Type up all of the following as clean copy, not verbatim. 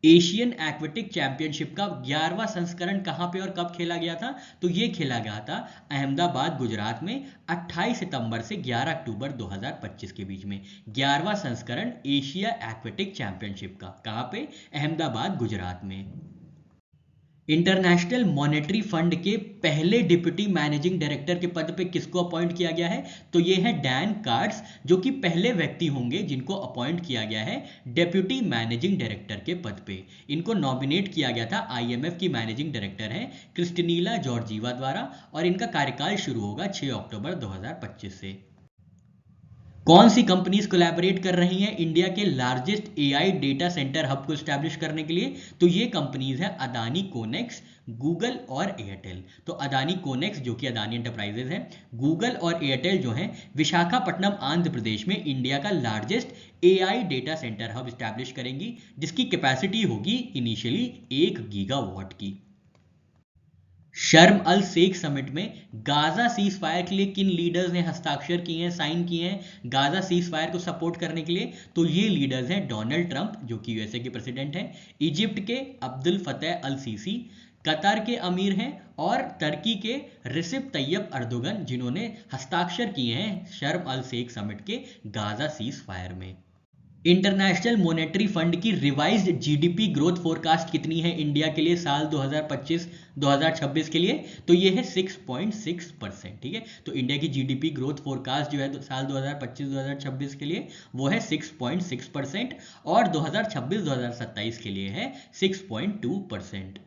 Asian aquatic championship का 11वां संस्करण कहां पे और कब खेला गया था? तो ये खेला गया था अहमदाबाद गुजरात में 28 सितंबर से 11 अक्टूबर 2025 के बीच में। 11वां संस्करण एशिया एक्वेटिक चैंपियनशिप का कहां पे? अहमदाबाद गुजरात में। इंटरनेशनल मॉनेटरी फंड के पहले डिप्टी मैनेजिंग डायरेक्टर के पद पे किसको अपॉइंट किया गया है? तो ये है डैन कार्ड्स, जो कि पहले व्यक्ति होंगे जिनको अपॉइंट किया गया है डिप्टी मैनेजिंग डायरेक्टर के पद पे। इनको नॉमिनेट किया गया था, आईएमएफ की मैनेजिंग डायरेक्टर हैं क्रिस्टिनीला जॉर्जीवा द्वारा, और इनका कार्यकाल शुरू होगा 6 अक्टूबर 2025 से। कौन सी कंपनीज कोलैबोरेट कर रही हैं इंडिया के largest AI data centre hub को स्टैब्लिश करने के लिए? तो ये कंपनीज हैं अदानी कोनेक्स, गूगल और एयरटेल। तो अदानी कोनेक्स जो कि अदानी एंटरप्राइजेज है, गूगल और एयरटेल जो हैं विशाखापट्टनम आंध्र प्रदेश में इंडिया का largest AI data centre hub establish करेंगी, जिसकी कैपेसिटी होगी इनिशियली 1 गीगावाट की। शर्म अल शेख समिट में गाजा सीज फायर के लिए किन लीडर्स ने हस्ताक्षर किए हैं, साइन किए हैं गाजा सीज फायर को सपोर्ट करने के लिए? तो ये लीडर्स हैं डोनाल्ड ट्रंप जो कि यूएसए के प्रेसिडेंट हैं, इजिप्ट के अब्दुल फतेह अल सीसी, कतर के अमीर हैं, और तुर्की के रिसेप तैयब अर्दोगन, जिन्होंने हस्ताक्षर किए हैं शर्म अल शेख समिट के गाजा सीज फायर में। इंटरनेशनल मॉनेटरी फंड की रिवाइज्ड जीडीपी ग्रोथ फोरकास्ट कितनी है इंडिया के लिए साल 2025-2026 के लिए? तो ये है 6.6%। ठीक है, तो इंडिया की जीडीपी ग्रोथ फोरकास्ट जो है साल 2025-2026 के लिए वो है 6.6%, और 2026-2027 के लिए है 6.2%।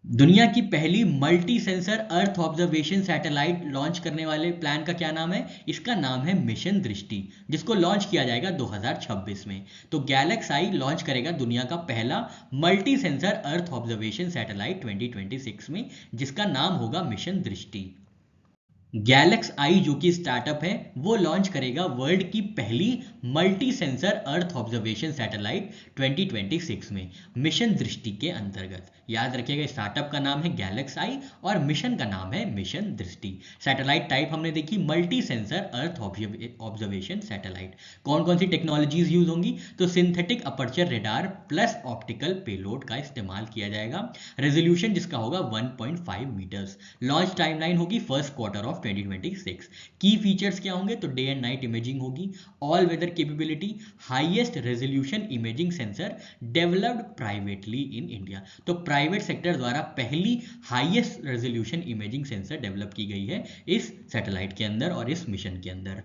दुनिया की पहली multi sensor earth observation satellite launch करने वाले प्लान का क्या नाम है? इसका नाम है मिशन दृष्टि, जिसको लॉन्च किया जाएगा 2026 में। तो गैलेक्साई लॉन्च करेगा दुनिया का पहला multi sensor earth observation satellite 2026 में, जिसका नाम होगा मिशन दृष्टि। गैलेक्स आई जो कि स्टार्टअप है वो लॉन्च करेगा वर्ल्ड की पहली multi sensor earth observation satellite 2026 में मिशन दृष्टि के अंतर्गत। याद रखिएगा, स्टार्टअप का नाम है गैलेक्स आई और मिशन का नाम है मिशन दृष्टि। सैटेलाइट टाइप हमने देखी multi sensor earth observation satellite. कौन कौन सी टेक्नोलॉजीज यूज होंगी? तो synthetic aperture radar plus optical payload का इस्तेमाल किया जाएगा। रेजोल्यूशन जिसका होगा 1.5 मीटर्स। लॉन्च टाइमलाइन होगी first quarter of 2026। Key features क्या होंगे? तो डे एंड नाइट इमेजिंग होगी, all weather capability, highest resolution imaging sensor developed privately in India. तो प्राइवेट सेक्टर द्वारा पहली highest resolution imaging sensor develop की गई है इस सैटेलाइट के अंदर और इस मिशन के अंदर।